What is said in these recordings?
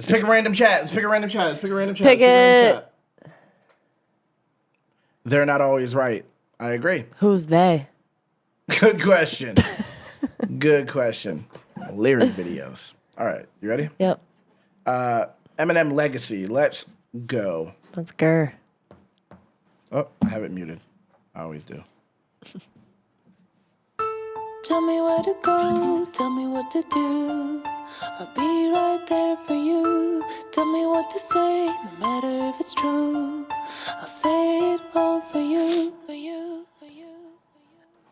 Let's pick a random chat. Pick it. They're not always right. I agree. Who's they? Good question. Good question. Lyric videos. All right, you ready? Yep. Eminem Legacy. Let's go. Let's go. Oh, I have it muted. I always do. Tell me where to go, tell me what to do. I'll be right there for you. Tell me what to say, no matter if it's true. I'll say it all for you, for you, for you.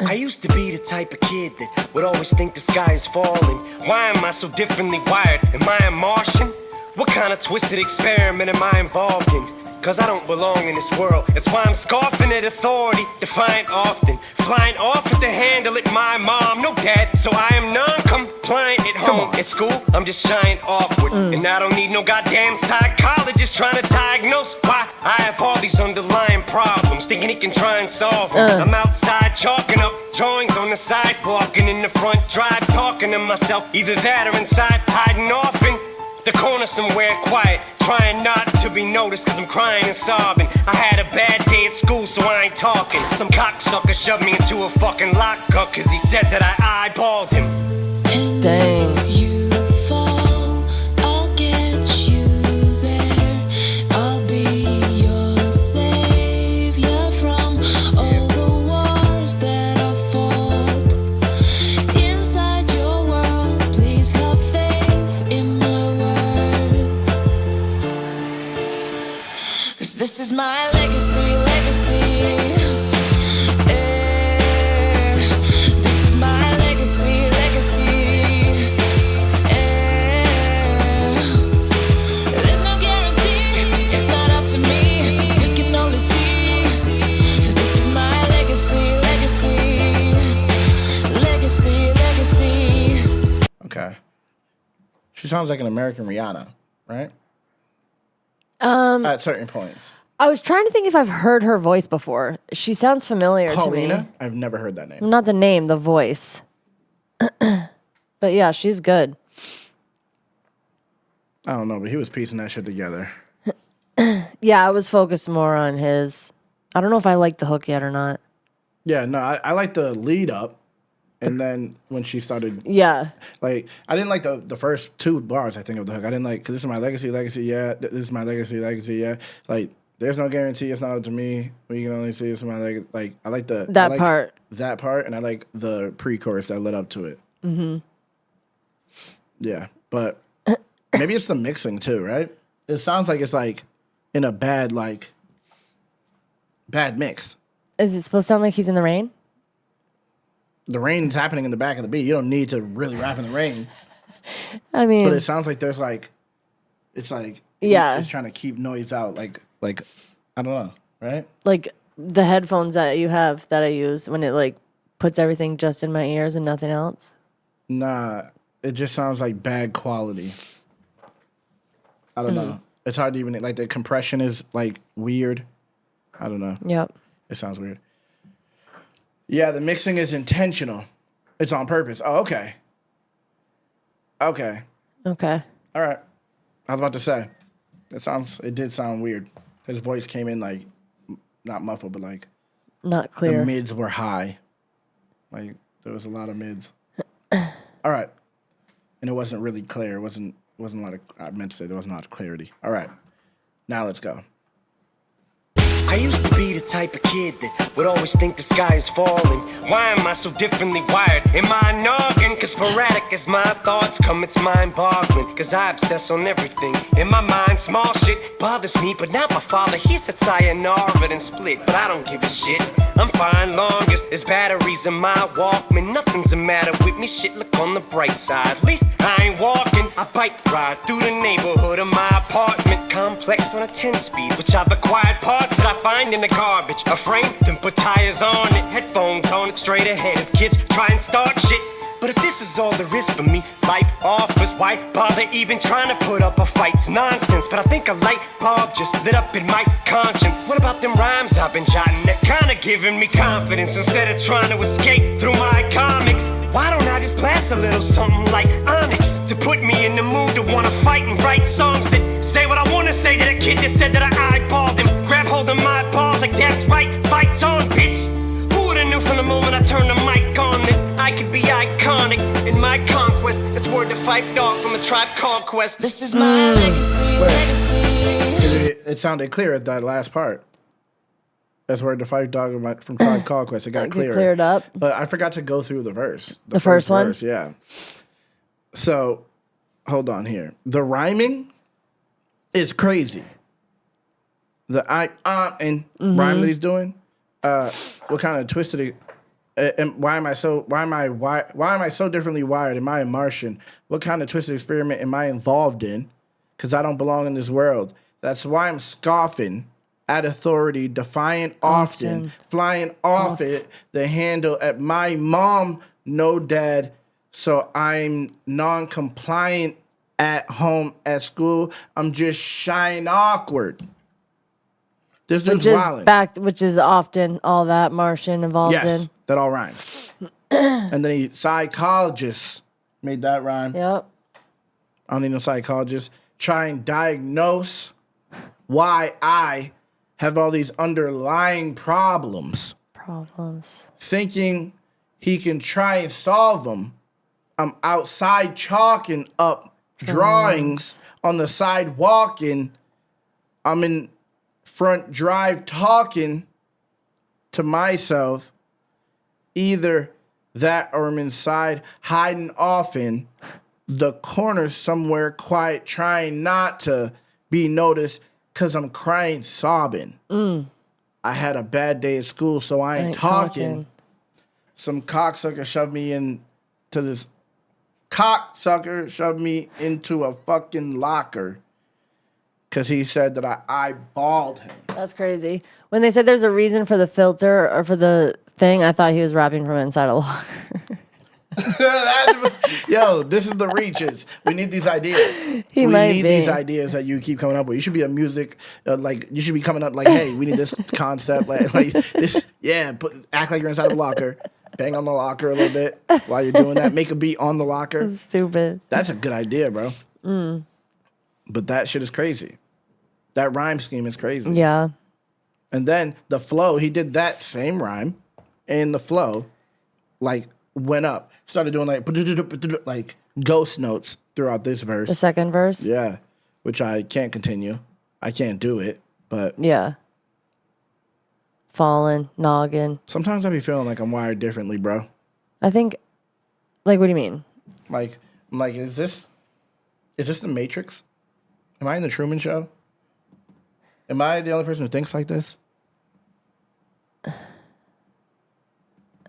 I used to be the type of kid that would always think the sky is falling. Why am I so differently wired? Am I a Martian? What kind of twisted experiment am I involved in? Cause I don't belong in this world. That's why I'm scoffing at authority, defiant often. Flying off at the handle at my mom. No dad, so I am non-compliant at home. At school, I'm just shying awkward. And I don't need no goddamn psychologist trying to diagnose why I have all these underlying problems. Thinking he can try and solve them. I'm outside chalking up drawings on the sidewalk and in the front drive talking to myself. Either that or inside hiding off in the corner somewhere quiet, trying not to be noticed cause I'm crying and sobbing. I had a bad day at school so I ain't talking. Some cocksucker shoved me into a fucking lockup cause he said that I eyeballed him. Dang. If you fall, I'll get you there. I'll be your savior from all the wars that I fought. Inside your world, please have faith in my words. Cause this is my legacy, legacy. This is my legacy, legacy. There's no guarantee, it's not up to me. We can only see. This is my legacy, legacy. Legacy, legacy. Okay. She sounds like an American Rihanna, right? At certain points. I was trying to think if I've heard her voice before. She sounds familiar to me. Paulina? I've never heard that name. Not the name, the voice. But yeah, she's good. I don't know, but he was piecing that shit together. Yeah, I was focused more on his. I don't know if I like the hook yet or not. Yeah, no, I like the lead up. And then when she started, Yeah. like, I didn't like the first two bars, I think, of the hook. I didn't like, because this is my legacy, legacy, yeah. This is my legacy, legacy, yeah. Like, there's no guarantee, it's not up to me. We can only see it's my legacy. Like, I like part. That part, and I like the pre-chorus that led up to it. Mm-hmm. Yeah, but maybe it's the mixing, too, right? It sounds like it's, like, in a bad mix. Is it supposed to sound like he's in the rain? The rain's happening in the back of the beat. You don't need to really rap in the rain. I mean, But it sounds like there's like, it's like, Yeah. it's trying to keep noise out. Like I don't know, right? like the headphones that you have that I use when it like puts everything just in my ears and nothing else. Nah, it just sounds like bad quality. I don't know. It's hard to even, like the compression is like weird. I don't know. Yep. It sounds weird. Yeah, the mixing is intentional. It's on purpose. Oh, okay. Okay. Okay. All right. I was about to say, it did sound weird. His voice came in like, not muffled, but like, Not clear. the mids were high. Like, there was a lot of mids. All right. And it wasn't really clear. It wasn't a lot of, I meant to say there wasn't a lot of clarity. All right. Now let's go. I used to be the type of kid that would always think the sky is falling. Why am I so differently wired? Am I a noggin? Cause sporadic as my thoughts come, it's mind-boggling. Cause I obsess on everything. In my mind, small shit bothers me, but not my father. He said sayonara and split, but I don't give a shit. I'm fine longest, there's batteries in my Walkman. Nothing's the matter with me, shit, look on the bright side. At least I ain't walking, I bike ride through the neighborhood of my apartment complex on a 10-speed, which I've acquired parts that I find in the garbage. A frame, then put tires on it, headphones on it, straight ahead as kids try and start shit. But if this is all there is for me, life offers, why bother even trying to put up a fight? It's nonsense, but I think a light bulb just lit up in my conscience. What about them rhymes I've been jotting that kinda giving me confidence instead of trying to escape through my comics? Why don't I just blast a little something like Onyx to put me in the mood to wanna fight and write songs kid that said that I eyeballed him. Grab hold of my balls like that's right, fight's on, bitch. Who would've knew from the moment I turned the mic on that I could be iconic in my conquest? It's word to Fight Dog from a Tribe Called Quest. This is my legacy. It sounded clear at that last part. That's where the Fight Dog from Tribe Called Quest. It got Like, it clearer. cleared up. But I forgot to go through the verse. The first one? Verse, yeah. So, hold on here. The rhyming is crazy. The and rhyme that he's doing. What kind of twisted it? And why am I so differently wired? Am I a Martian? What kind of twisted experiment am I involved in? Because I don't belong in this world. That's why I'm scoffing at authority, defiant often, flying off it, the handle at my mom, no dad. So I'm non-compliant at home, at school. I'm just shying awkward. This dude's wildin'. Which is often all that Martian involved Yes, in. that all rhymes. And then psychologist made that rhyme. Yep. I don't need no psychologist. Try and diagnose why I have all these underlying problems. Thinking he can try and solve them. I'm outside chalking up drawings on the side walking. I'm in front drive talking to myself. Either that or I'm inside hiding off in the corner somewhere quiet, trying not to be noticed because I'm crying, sobbing. I had a bad day at school, so I ain't talking. Some cocksucker shoved me into this. Cocksucker shoved me into a fucking locker because he said that I eyeballed him. That's crazy. When they said there's a reason for the filter or for the thing, I thought he was rapping from inside a locker. Yo, this is the reaches. We need these ideas. We need these ideas that you keep coming up with. You should be a music, you should be coming up like, hey, we need this concept. Like this, yeah, act like you're inside a locker. Bang on the locker a little bit while you're doing that. Make a beat on the locker. That's stupid. That's a good idea, bro. But that shit is crazy. That rhyme scheme is crazy. Yeah. And then the flow, he did that same rhyme, and the flow, like, went up. Started doing like ghost notes throughout this verse. The second verse? Yeah. Which I can't continue. I can't do it, but yeah. Falling, noggin. Sometimes I be feeling like I'm wired differently, bro. I think, like, what do you mean? Like, I'm like, is this the Matrix? Am I in the Truman Show? Am I the only person who thinks like this?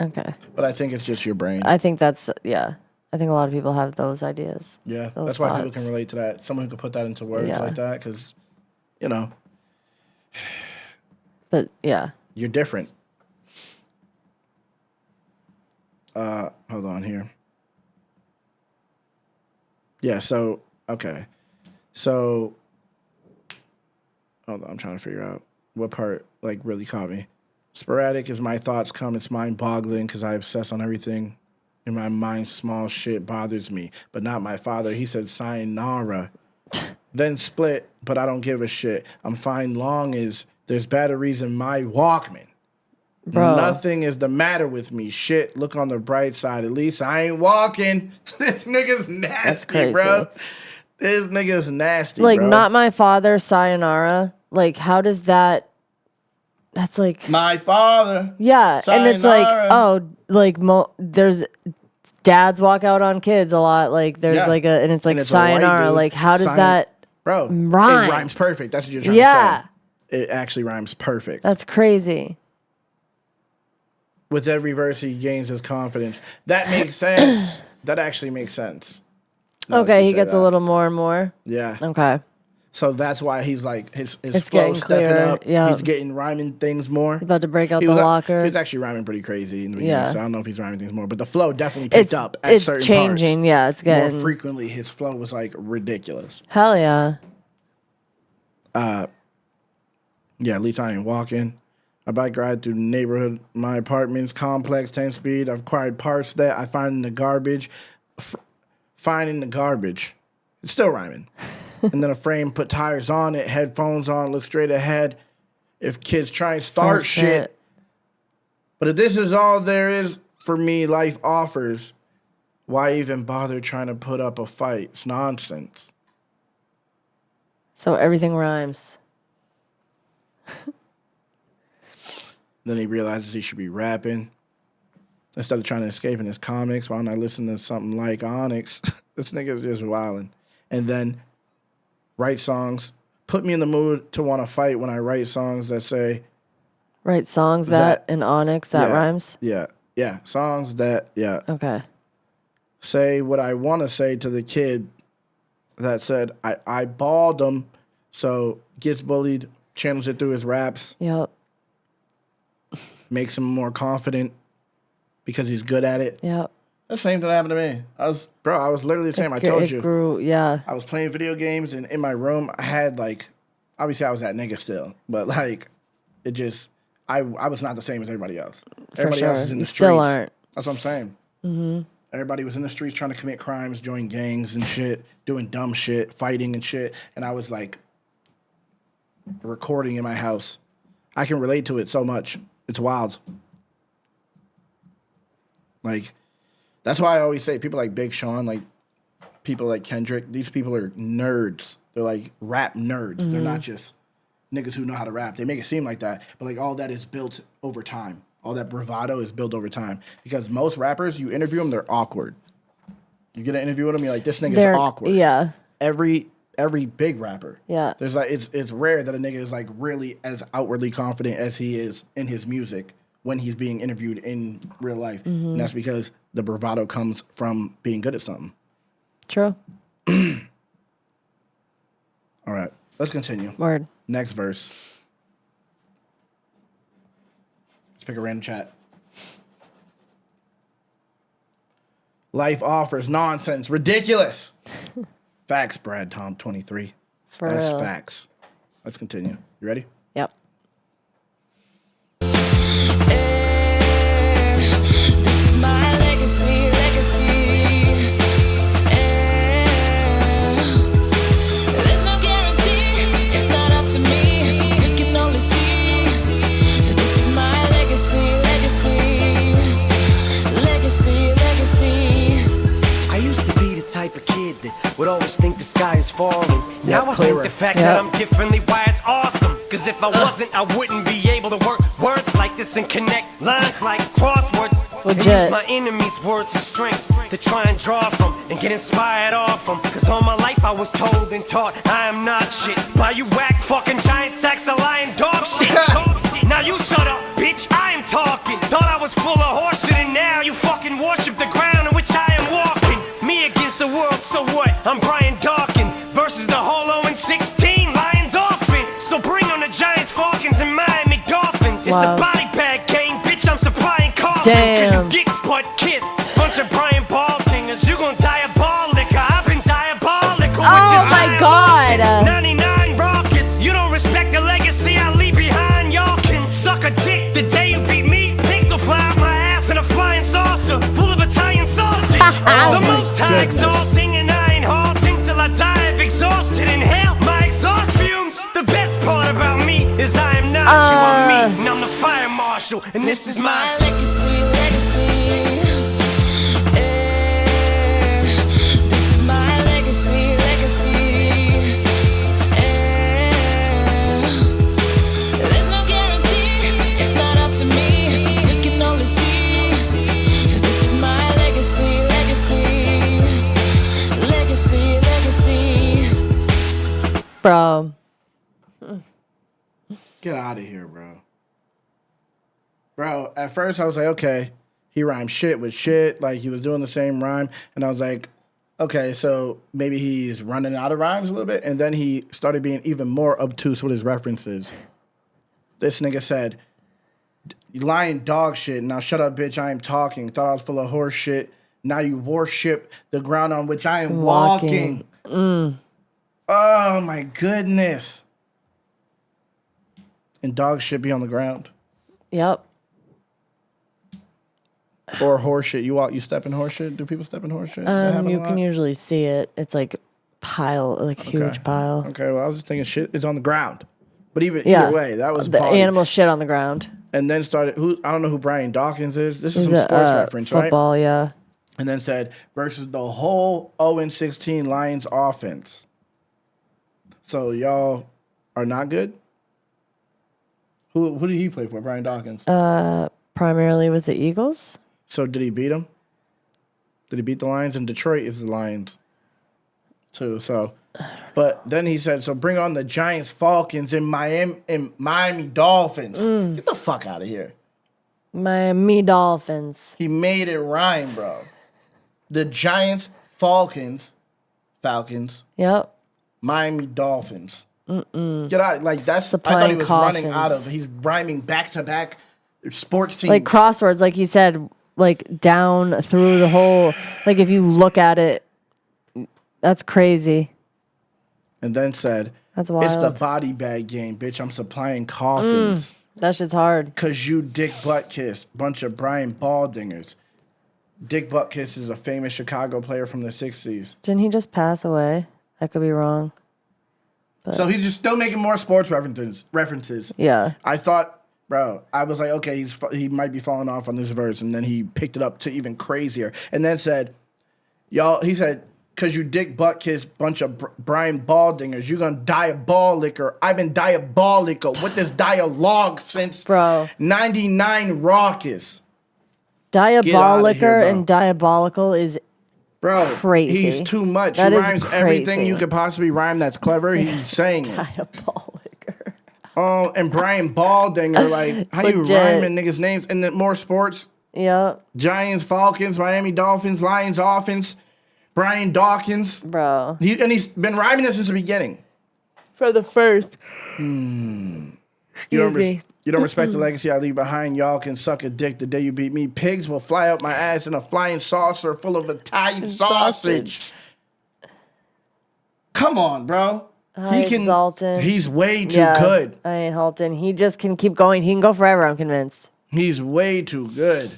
Okay. But I think it's just your brain. I think that's, yeah. I think a lot of people have those ideas. Yeah, those that's why people can relate to that. Someone who could put that into words like that, because, you know. But, yeah. You're different. Hold on here. Yeah, so, okay. So, hold on, I'm trying to figure out what part, like, really caught me. Sporadic as my thoughts come, it's mind-boggling because I obsess on everything. In my mind, small shit bothers me, but not my father. He said, sayonara. Then split, but I don't give a shit. I'm fine long as there's batteries in my Walkman. Bro. Nothing is the matter with me. Shit, look on the bright side. At least I ain't walking. This nigga's nasty, bro. This nigga's nasty, like, bro. not my father, sayonara. Like, how does that... That's like... My father. Yeah, sayonara. And it's like, oh, like, there's... Dads walk out on kids a lot. Like, there's like a... And it's like, sayonara. Like, how does that... Bro, rhyme? It rhymes perfect. That's what you're trying to say. It actually rhymes perfect. That's crazy. With every verse, he gains his confidence. That makes sense. That actually makes sense. Okay, he gets a little more and more. Yeah. Okay. So that's why he's like, his flow stepping up. Yeah. He's getting rhyming things more. He's about to break out the locker. He was actually rhyming pretty crazy in the beginning, so I don't know if he's rhyming things more. But the flow definitely picked up at certain parts. It's changing, yeah. It's getting... More frequently, his flow was like ridiculous. Hell yeah. Yeah, at least I ain't walking. I bike ride through the neighborhood. My apartment's complex, 10 speed. I've acquired parts that I find in the garbage. Finding the garbage. It's still rhyming. and then a frame, put tires on it, headphones on, look straight ahead. If kids try and start shit. But if this is all there is for me, life offers, why even bother trying to put up a fight? It's nonsense. So everything rhymes. Then he realizes he should be rapping. Instead of trying to escape in his comics, why don't I listen to something like Onyx? This nigga's just wilding. And then write songs. Put me in the mood to want to fight when I write songs that say... Write songs that in Onyx, that rhymes? Yeah. Songs that, Okay. Say what I want to say to the kid that said, I balled him, so gets bullied, channels it through his raps. Yep. Makes him more confident because he's good at it. Yep. That's the same thing that happened to me. I was literally the same. I told you. Grew, yeah. I was playing video games, and in my room, I had, like, obviously I was that nigga still, but, like, it just, I was not the same as everybody else. Everybody else is in the streets. Still aren't. That's what I'm saying. Mm-hmm. Everybody was in the streets trying to commit crimes, join gangs and shit, doing dumb shit, fighting and shit, and I was, like, recording in my house. I can relate to it so much. It's wild. Like, that's why I always say people like Big Sean, like people like Kendrick, these people are nerds. They're like rap nerds. Mm-hmm. They're not just niggas who know how to rap. They make it seem like that, but like all that is built over time. All that bravado is built over time. Because most rappers, you interview them, they're awkward. You get an interview with them, you're like, this nigga's awkward. Yeah. Every big rapper. Yeah. There's like it's rare that a nigga is like really as outwardly confident as he is in his music when he's being interviewed in real life. Mm-hmm. And that's because the bravado comes from being good at something. True. All right. Let's continue. Word. Next verse. Let's pick a random chat. Life offers nonsense. Ridiculous. Facts, Brad Tom 23. That's real. Facts. Let's continue. You ready? Yep. This is my legacy. There's no guarantee, it's not up to me. You can only see. This is my legacy. I used to be the type of kid that would always think the sky is falling. Now I think the fact that I'm differently wired is awesome. Cause if I wasn't, I wouldn't be able to work words like this and connect lines like crosswords. Legit. And use my enemies' words of strength to try and draw from and get inspired off them. Cause all my life I was told and taught I am not shit. By you whack fucking giant sacks of lying dog shit. Now you shut up, bitch, I am talking. Thought I was full of horseshit and now you fucking worship the ground on which I am walking. Me against the world, so what? I'm Brian Dawkins versus the Holo and 16 Lions offense. So bring on the Giants, Falcons, and Miami Dolphins. It's the body bag game, bitch, I'm supplying coffins. Damn. Cause you dicks butt kiss. Bunch of Brian Baldingers, you gon' diabolic. I've been diabolical with this. Oh my God. Since 99 raucous. You don't respect the legacy I leave behind. Y'all can suck a dick the day you beat me. Pigs will fly out my ass in a flying saucer full of Italian sausage. The most high exalting, and I ain't halting till I die of exhaustion. Inhale my exhaust fumes. The best part about me is I am not you, I'm me, and I'm the fire marshal, and this is my legacy. This is my legacy. There's no guarantee, it's not up to me. You can only see. This is my legacy. Bro. Get out of here, bro. Bro, at first I was like, okay, he rhymed shit with shit. Like, he was doing the same rhyme. And I was like, okay, so maybe he's running out of rhymes a little bit. And then he started being even more obtuse with his references. This nigga said, you lying dog shit. Now shut up, bitch, I am talking. Thought I was full of horse shit. Now you worship the ground on which I am walking. Oh, my goodness. And dog shit be on the ground. Yep. Or horse shit. You step in horse shit? Do people step in horse shit? You can usually see it. It's like pile, like huge pile. Okay, well, I was just thinking shit is on the ground. But either way, that was the animal shit on the ground. And then started, I don't know who Brian Dawkins is. This is some sports reference, football, right? Yeah. And then said, versus the whole 0-16 Lions offense. So y'all are not good? Who did he play for, Brian Dawkins? Primarily with the Eagles. So did he beat them? Did he beat the Lions? And Detroit is the Lions, too. So, but then he said, so bring on the Giants, Falcons, and Miami Dolphins. Get the fuck out of here. Miami Dolphins. He made it rhyme, bro. The Giants, Falcons. Yep. Miami Dolphins. Get out. Like, that's, I Supplying thought he was coffins. running out of, he's rhyming back-to-back sports teams. Like crosswords, like he said, like down through the whole, like if you look at it, that's crazy. And then said, that's wild. It's the body bag game, bitch. I'm supplying coffins. That shit's hard. Because you Dick Buttkiss, bunch of Brian Baldingers. Dick Buttkiss is a famous Chicago player from the 60s. Didn't he just pass away? I could be wrong. But So he's just still making more sports references. Yeah. I thought, bro, I was like, okay, he might be falling off on this verse. And then he picked it up to even crazier. And then said, he said, because you Dick Buttkiss, bunch of Brian Baldingers, you're going to diabolical. I've been diabolical with this dialogue since 99 Raucus. Diabolical and diabolical is crazy. He's too much. That he is rhymes crazy. everything you could possibly rhyme that's clever. He's saying it. Diabolical. Oh, and Brian Baldinger, like, how you rhyming niggas' names? And then more sports. Yep. Giants, Falcons, Miami Dolphins, Lions offense, Brian Dawkins. Bro. And he's been rhyming this since the beginning. For the first. Excuse me. You don't respect the legacy I leave behind. Y'all can suck a dick the day you beat me. Pigs will fly up my ass in a flying saucer full of Italian sausage. Come on, bro. Exalted. He's way too good. I ain't halting. He just can keep going. He can go forever, I'm convinced. He's way too good.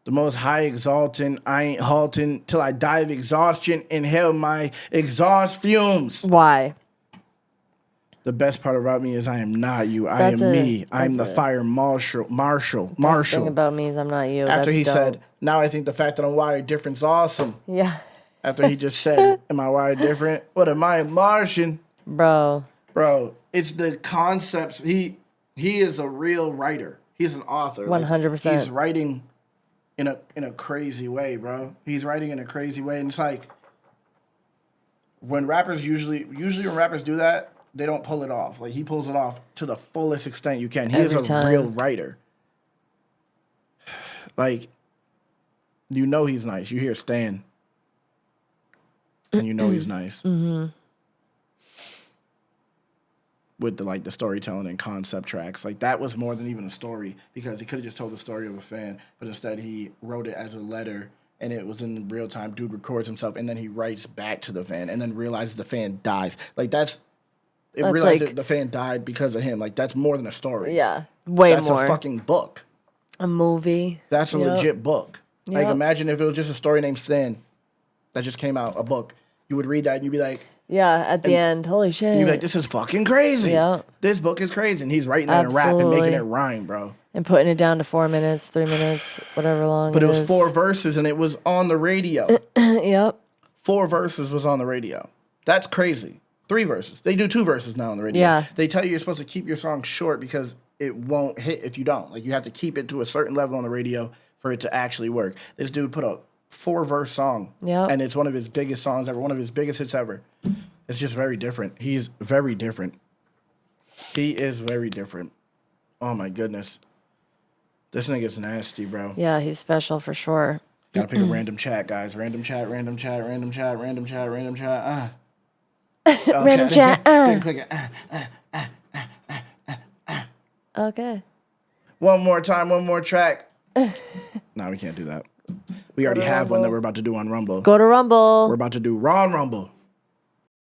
The most high exalting, I ain't halting till I die of exhaustion. Inhale my exhaust fumes. Why? The best part about me is I am not you. I am me. I'm the fire marshal. The thing about me is I'm not you. After That's he dope. said, now I think the fact that I'm wired different is awesome. Yeah. After he just said, am I wired different? What am I, a Martian? Bro, it's the concepts. He is a real writer. He's an author. 100%. He's writing in a crazy way, bro. He's writing in a crazy way. And it's like, when rappers usually when rappers do that, they don't pull it off. Like, he pulls it off to the fullest extent you can. He is a real writer. Like, you know he's nice. You hear Stan, and you know he's nice. Mm-hmm. With the storytelling and concept tracks. Like, that was more than even a story, because he could have just told the story of a fan, but instead he wrote it as a letter, and it was in real time. Dude records himself, and then he writes back to the fan, and then realizes the fan dies. Like, that's realized that the fan died because of him. Like, that's more than a story. Yeah, more. That's a fucking book. A movie. That's a legit book. Yep. Like, imagine if it was just a story named Stan that just came out, a book. You would read that, and you'd be like... Yeah, at the end, holy shit. You'd be like, this is fucking crazy. Yeah. This book is crazy. And he's writing that in rap and making it rhyme, bro. And putting it down to 4 minutes, 3 minutes, whatever long But it was is. 4 verses, and it was on the radio. Yep. 4 verses was on the radio. That's crazy. 3 verses. They do 2 verses now on the radio. Yeah. They tell you you're supposed to keep your song short because it won't hit if you don't. Like, you have to keep it to a certain level on the radio for it to actually work. This dude put a 4-verse song. Yep. And it's one of his biggest songs ever, one of his biggest hits ever. It's just very different. He's very different. He is very different. Oh, my goodness. This nigga's nasty, bro. Yeah, he's special for sure. Gotta pick a random chat, guys. Random chat, random chat, random chat, random chat, random chat. Okay. Random chat. Click it. Okay. One more time, one more track. No, we can't do that. We already have one that we're about to do on Rumble. Go to Rumble. We're about to do Raw and Rumble.